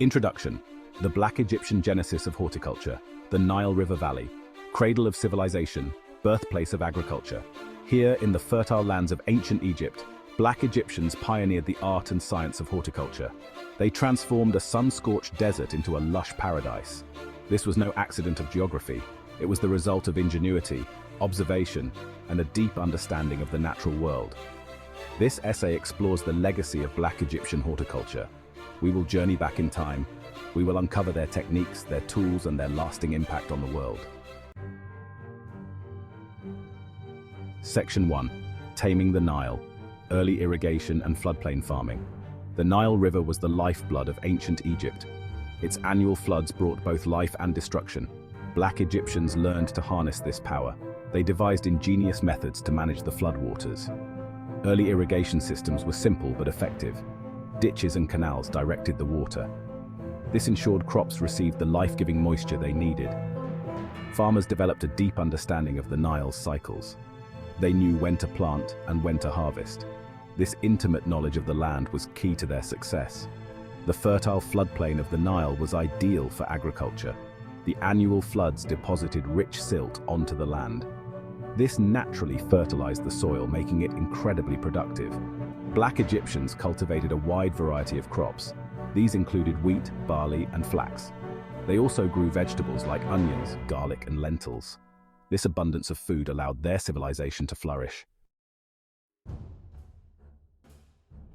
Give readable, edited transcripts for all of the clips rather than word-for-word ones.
Introduction: the Black Egyptian genesis of horticulture, the Nile River Valley, cradle of civilization, birthplace of agriculture. Here, in the fertile lands of ancient Egypt, Black Egyptians pioneered the art and science of horticulture. They transformed a sun-scorched desert into a lush paradise. This was no accident of geography. It was the result of ingenuity, observation, and a deep understanding of the natural world. This essay explores the legacy of Black Egyptian horticulture. We will journey back in time. We will uncover their techniques, their tools, and their lasting impact on the world. Section 1. Taming the Nile. Early irrigation and floodplain farming. The Nile River was the lifeblood of ancient Egypt. Its annual floods brought both life and destruction. Black Egyptians learned to harness this power. They devised ingenious methods to manage the floodwaters. Early irrigation systems were simple but effective. Ditches and canals directed the water. This ensured crops received the life-giving moisture they needed. Farmers developed a deep understanding of the Nile's cycles. They knew when to plant and when to harvest. This intimate knowledge of the land was key to their success. The fertile floodplain of the Nile was ideal for agriculture. The annual floods deposited rich silt onto the land. This naturally fertilized the soil, making it incredibly productive. Black Egyptians cultivated a wide variety of crops. These included wheat, barley, and flax. They also grew vegetables like onions, garlic, and lentils. This abundance of food allowed their civilization to flourish.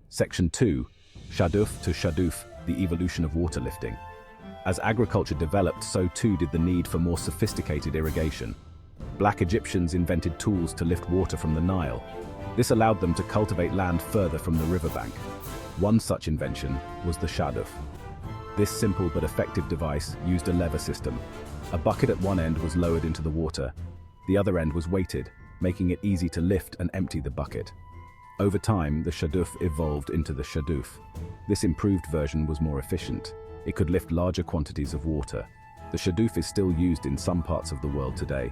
Section 2. Shaduf to Shaduf, the evolution of water lifting. As agriculture developed, so too did the need for more sophisticated irrigation. Black Egyptians invented tools to lift water from the Nile. This allowed them to cultivate land further from the riverbank. One such invention was the shaduf. This simple but effective device used a lever system. A bucket at one end was lowered into the water. The other end was weighted, making it easy to lift and empty the bucket. Over time, the shaduf evolved into the shaduf. This improved version was more efficient. It could lift larger quantities of water. The shaduf is still used in some parts of the world today.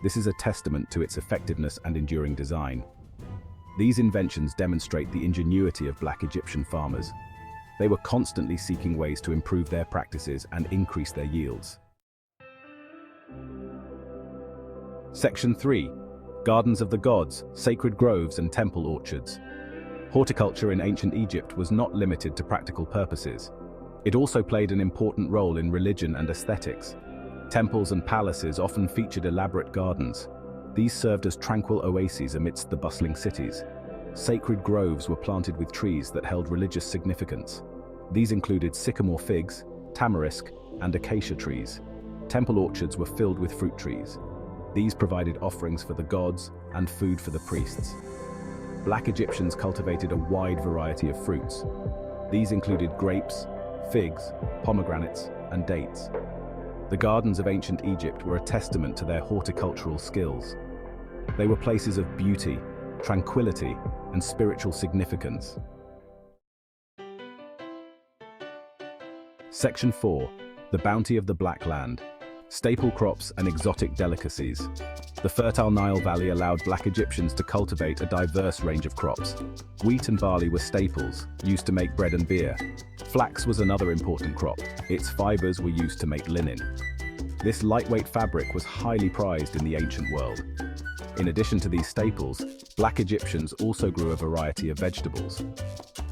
This is a testament to its effectiveness and enduring design. These inventions demonstrate the ingenuity of Black Egyptian farmers. They were constantly seeking ways to improve their practices and increase their yields. Section 3. Gardens of the Gods, Sacred Groves and Temple Orchards. Horticulture in ancient Egypt was not limited to practical purposes. It also played an important role in religion and aesthetics. Temples and palaces often featured elaborate gardens. These served as tranquil oases amidst the bustling cities. Sacred groves were planted with trees that held religious significance. These included sycamore figs, tamarisk, and acacia trees. Temple orchards were filled with fruit trees. These provided offerings for the gods and food for the priests. Black Egyptians cultivated a wide variety of fruits. These included grapes, figs, pomegranates, and dates. The gardens of ancient Egypt were a testament to their horticultural skills. They were places of beauty, tranquility, and spiritual significance. Section 4. The Bounty of the Black Land. Staple crops and exotic delicacies. The fertile Nile Valley allowed Black Egyptians to cultivate a diverse range of crops. Wheat and barley were staples, used to make bread and beer. Flax was another important crop. Its fibers were used to make linen. This lightweight fabric was highly prized in the ancient world. In addition to these staples, Black Egyptians also grew a variety of vegetables.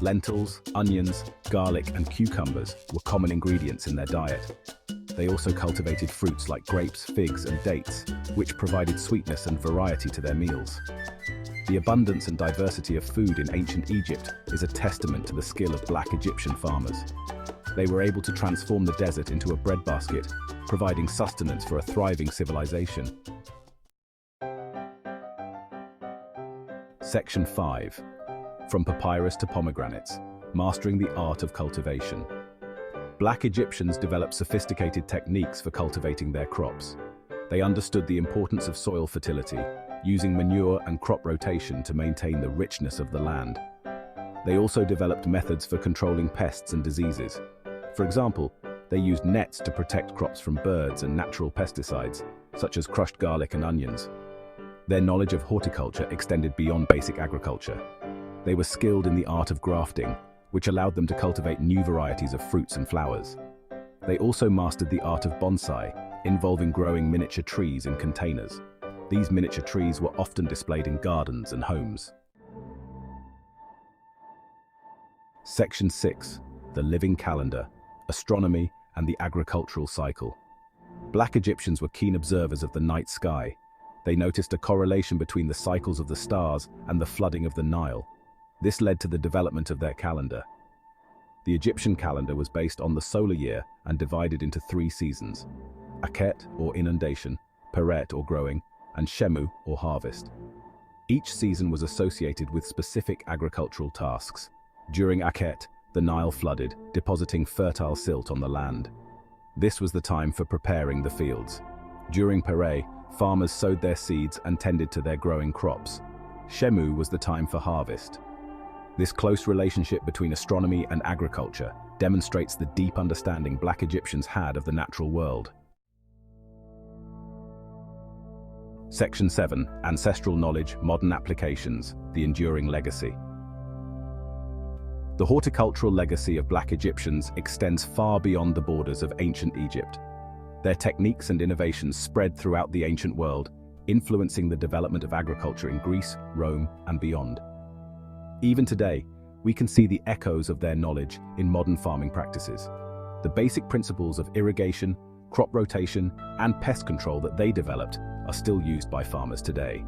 Lentils, onions, garlic, and cucumbers were common ingredients in their diet. They also cultivated fruits like grapes, figs, and dates, which provided sweetness and variety to their meals. The abundance and diversity of food in ancient Egypt is a testament to the skill of Black Egyptian farmers. They were able to transform the desert into a breadbasket, providing sustenance for a thriving civilization. Section 5. From papyrus to pomegranates, mastering the art of cultivation. Black Egyptians developed sophisticated techniques for cultivating their crops. They understood the importance of soil fertility, using manure and crop rotation to maintain the richness of the land. They also developed methods for controlling pests and diseases. For example, they used nets to protect crops from birds and natural pesticides, such as crushed garlic and onions. Their knowledge of horticulture extended beyond basic agriculture. They were skilled in the art of grafting, which allowed them to cultivate new varieties of fruits and flowers. They also mastered the art of bonsai, involving growing miniature trees in containers. These miniature trees were often displayed in gardens and homes. Section 6. The living calendar, astronomy, and the agricultural cycle. Black Egyptians were keen observers of the night sky. They noticed a correlation between the cycles of the stars and the flooding of the Nile. This led to the development of their calendar. The Egyptian calendar was based on the solar year and divided into 3 seasons: Akhet, or inundation, Peret, or growing, and Shemu, or harvest. Each season was associated with specific agricultural tasks. During Akhet, the Nile flooded, depositing fertile silt on the land. This was the time for preparing the fields. During Peret, farmers sowed their seeds and tended to their growing crops. Shemu was the time for harvest. This close relationship between astronomy and agriculture demonstrates the deep understanding Black Egyptians had of the natural world. Section 7. Ancestral knowledge, modern applications, the enduring legacy. The horticultural legacy of Black Egyptians extends far beyond the borders of ancient Egypt. Their techniques and innovations spread throughout the ancient world, influencing the development of agriculture in Greece, Rome, and beyond. Even today, we can see the echoes of their knowledge in modern farming practices. The basic principles of irrigation, crop rotation, and pest control that they developed are still used by farmers today.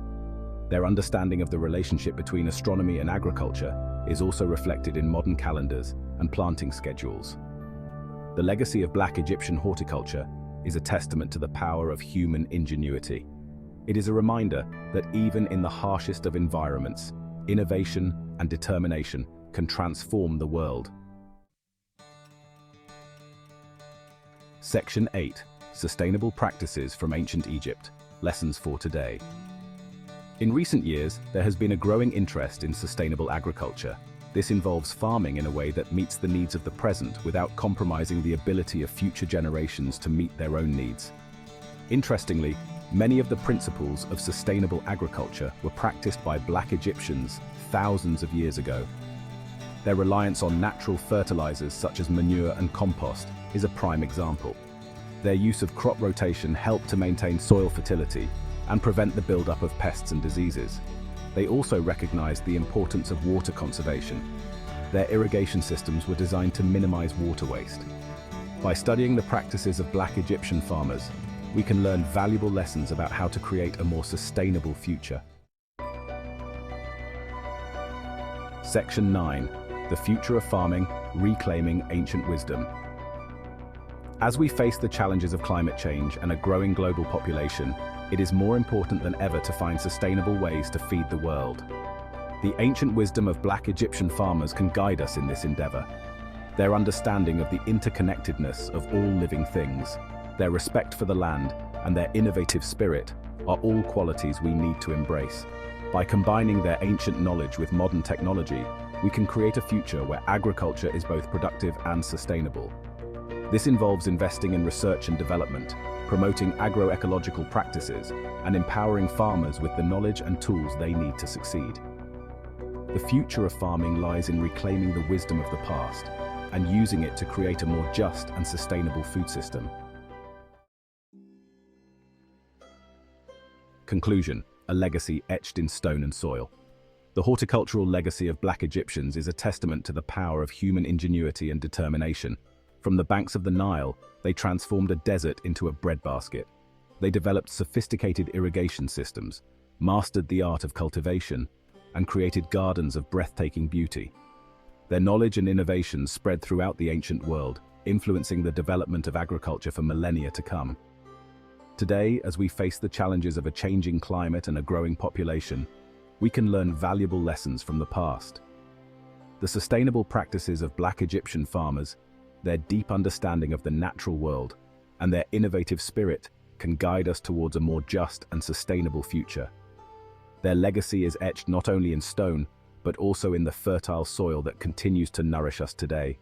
Their understanding of the relationship between astronomy and agriculture is also reflected in modern calendars and planting schedules. The legacy of Black Egyptian horticulture is a testament to the power of human ingenuity. It is a reminder that even in the harshest of environments, innovation and determination can transform the world. Section 8. Sustainable practices from ancient Egypt. Lessons for today. In recent years, there has been a growing interest in sustainable agriculture. This involves farming in a way that meets the needs of the present without compromising the ability of future generations to meet their own needs. Interestingly, many of the principles of sustainable agriculture were practiced by Black Egyptians thousands of years ago. Their reliance on natural fertilizers such as manure and compost is a prime example. Their use of crop rotation helped to maintain soil fertility and prevent the buildup of pests and diseases. They also recognized the importance of water conservation. Their irrigation systems were designed to minimize water waste. By studying the practices of Black Egyptian farmers, we can learn valuable lessons about how to create a more sustainable future. Section 9. The future of farming, reclaiming ancient wisdom. As we face the challenges of climate change and a growing global population, it is more important than ever to find sustainable ways to feed the world. The ancient wisdom of Black Egyptian farmers can guide us in this endeavor. Their understanding of the interconnectedness of all living things, their respect for the land, and their innovative spirit are all qualities we need to embrace. By combining their ancient knowledge with modern technology, we can create a future where agriculture is both productive and sustainable. This involves investing in research and development, promoting agroecological practices, and empowering farmers with the knowledge and tools they need to succeed. The future of farming lies in reclaiming the wisdom of the past and using it to create a more just and sustainable food system. Conclusion: a legacy etched in stone and soil. The horticultural legacy of Black Egyptians is a testament to the power of human ingenuity and determination. From the banks of the Nile, they transformed a desert into a breadbasket. They developed sophisticated irrigation systems, mastered the art of cultivation, and created gardens of breathtaking beauty. Their knowledge and innovations spread throughout the ancient world, influencing the development of agriculture for millennia to come. Today, as we face the challenges of a changing climate and a growing population, we can learn valuable lessons from the past. The sustainable practices of Black Egyptian farmers, their deep understanding of the natural world, and their innovative spirit can guide us towards a more just and sustainable future. Their legacy is etched not only in stone, but also in the fertile soil that continues to nourish us today.